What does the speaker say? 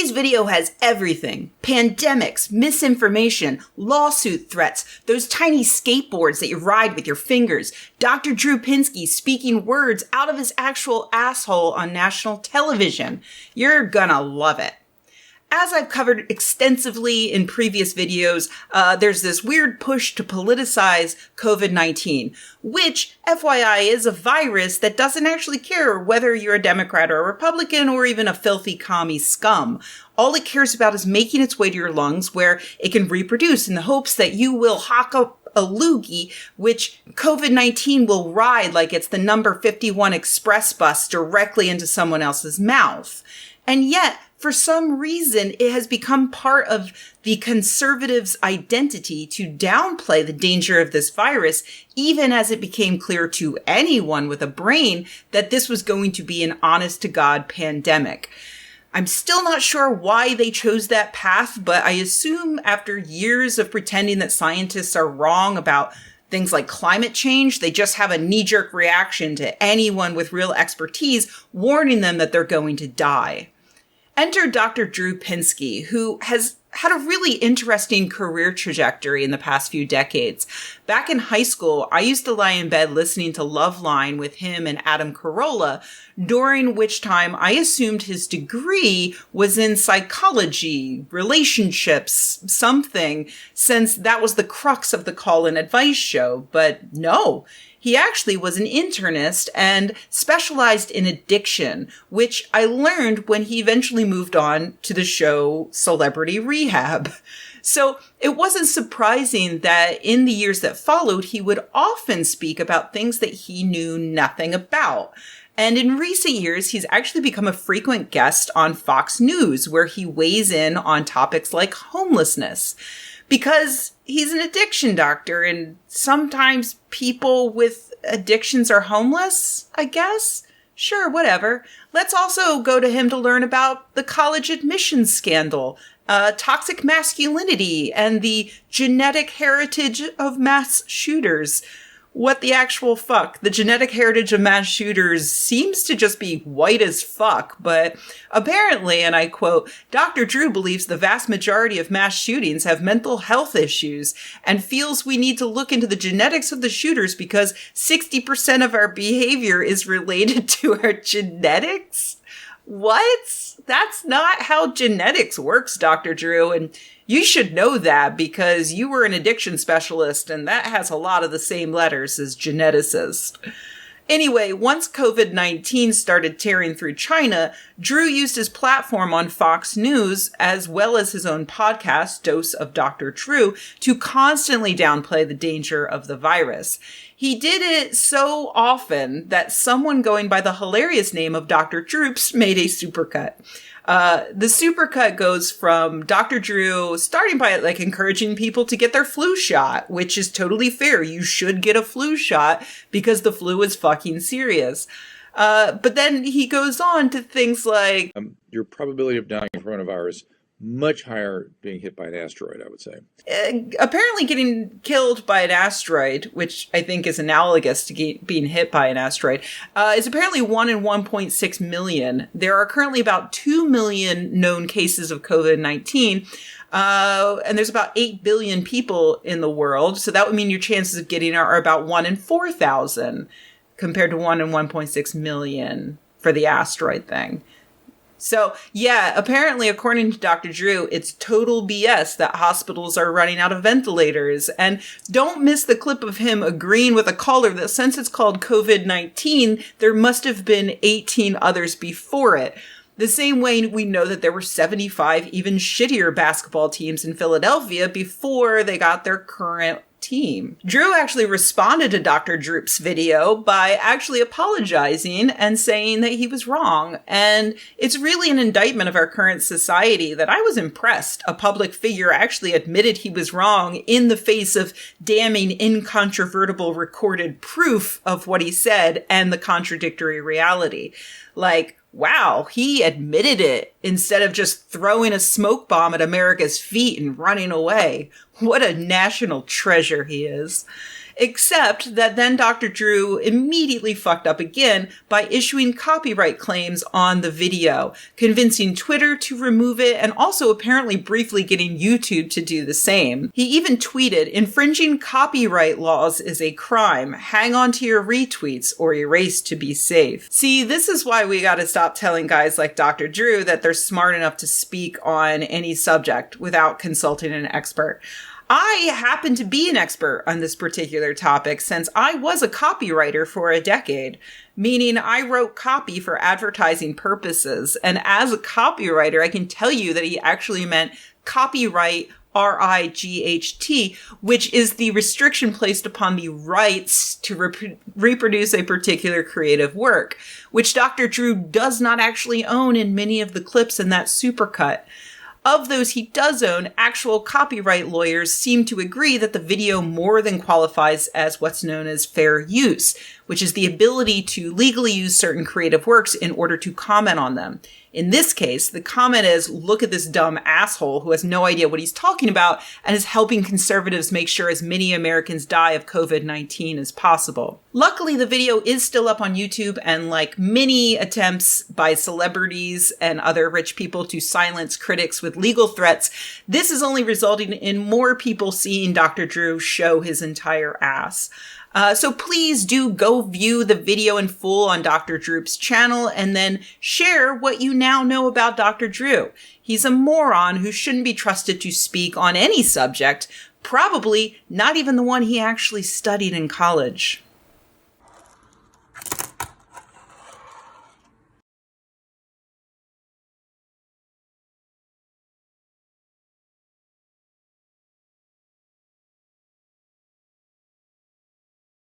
Today's video has everything. Pandemics, misinformation, lawsuit threats, those tiny skateboards that you ride with your fingers, Dr. Drew Pinsky speaking words out of his actual asshole on national television. You're gonna love it. As I've covered extensively in previous videos, there's this weird push to politicize COVID-19, which, FYI, is a virus that doesn't actually care whether you're a Democrat or a Republican or even a filthy commie scum. All it cares about is making its way to your lungs where it can reproduce in the hopes that you will hawk up a loogie, which COVID-19 will ride like it's the number 51 express bus directly into someone else's mouth. And yet, for some reason, it has become part of the conservatives' identity to downplay the danger of this virus, even as it became clear to anyone with a brain that this was going to be an honest-to-God pandemic. I'm still not sure why they chose that path, but I assume after years of pretending that scientists are wrong about things like climate change, they just have a knee-jerk reaction to anyone with real expertise warning them that they're going to die. Enter Dr. Drew Pinsky, who has had a really interesting career trajectory in the past few decades. Back in high school, I used to lie in bed listening to Loveline with him and Adam Carolla, during which time I assumed his degree was in psychology, relationships, something, since that was the crux of the call-in advice show. But no. He actually was an internist and specialized in addiction, which I learned when he eventually moved on to the show Celebrity Rehab. So it wasn't surprising that in the years that followed, he would often speak about things that he knew nothing about. And in recent years, he's actually become a frequent guest on Fox News, where he weighs in on topics like homelessness. Because he's an addiction doctor, and sometimes people with addictions are homeless, I guess. Sure, whatever. Let's also go to him to learn about the college admissions scandal, toxic masculinity, and the genetic heritage of mass shooters. What the actual fuck? The genetic heritage of mass shooters seems to just be white as fuck, but apparently, and I quote, Dr. Drew believes the vast majority of mass shootings have mental health issues and feels we need to look into the genetics of the shooters because 60% of our behavior is related to our genetics? What? That's not how genetics works, Dr. Drew, and you should know that because you were an addiction specialist, and that has a lot of the same letters as geneticist. Anyway, once COVID-19 started tearing through China, Drew used his platform on Fox News, as well as his own podcast, Dose of Dr. Drew, to constantly downplay the danger of the virus. He did it so often that someone going by the hilarious name of Dr. Droops made a supercut. The supercut goes from Dr. Drew starting by encouraging people to get their flu shot, which is totally fair. You should get a flu shot because the flu is fucking serious. But then he goes on to things like your probability of dying of coronavirus much higher being hit by an asteroid, I would say. Apparently getting killed by an asteroid, which I think is analogous to being hit by an asteroid, is apparently 1 in 1.6 million. There are currently about 2 million known cases of COVID-19, and there's about 8 billion people in the world. So that would mean your chances of getting it are about 1 in 4,000 compared to 1 in 1.6 million for the asteroid thing. So, yeah, apparently, according to Dr. Drew, it's total BS that hospitals are running out of ventilators. And don't miss the clip of him agreeing with a caller that since it's called COVID-19, there must have been 18 others before it. The same way we know that there were 75 even shittier basketball teams in Philadelphia before they got their current team. Drew actually responded to Dr. Droop's video by actually apologizing and saying that he was wrong. And it's really an indictment of our current society that I was impressed. A public figure actually admitted he was wrong in the face of damning incontrovertible recorded proof of what he said and the contradictory reality. Wow, he admitted it instead of just throwing a smoke bomb at America's feet and running away. What a national treasure he is. Except that then Dr. Drew immediately fucked up again by issuing copyright claims on the video, convincing Twitter to remove it and also apparently briefly getting YouTube to do the same. He even tweeted, "Infringing copyright laws is a crime. Hang on to your retweets or erase to be safe." See, this is why we gotta stop telling guys like Dr. Drew that they're smart enough to speak on any subject without consulting an expert. I happen to be an expert on this particular topic since I was a copywriter for a decade, meaning I wrote copy for advertising purposes. And as a copywriter, I can tell you that he actually meant copyright, RIGHT, which is the restriction placed upon the rights to reproduce a particular creative work, which Dr. Drew does not actually own in many of the clips in that supercut. Of those he does own, actual copyright lawyers seem to agree that the video more than qualifies as what's known as fair use, which is the ability to legally use certain creative works in order to comment on them. In this case, the comment is, "Look at this dumb asshole who has no idea what he's talking about and is helping conservatives make sure as many Americans die of COVID-19 as possible." Luckily, the video is still up on YouTube, and like many attempts by celebrities and other rich people to silence critics with legal threats, this is only resulting in more people seeing Dr. Drew show his entire ass. So please do go view the video in full on Dr. Drew's channel and then share what you now know about Dr. Drew. He's a moron who shouldn't be trusted to speak on any subject, probably not even the one he actually studied in college.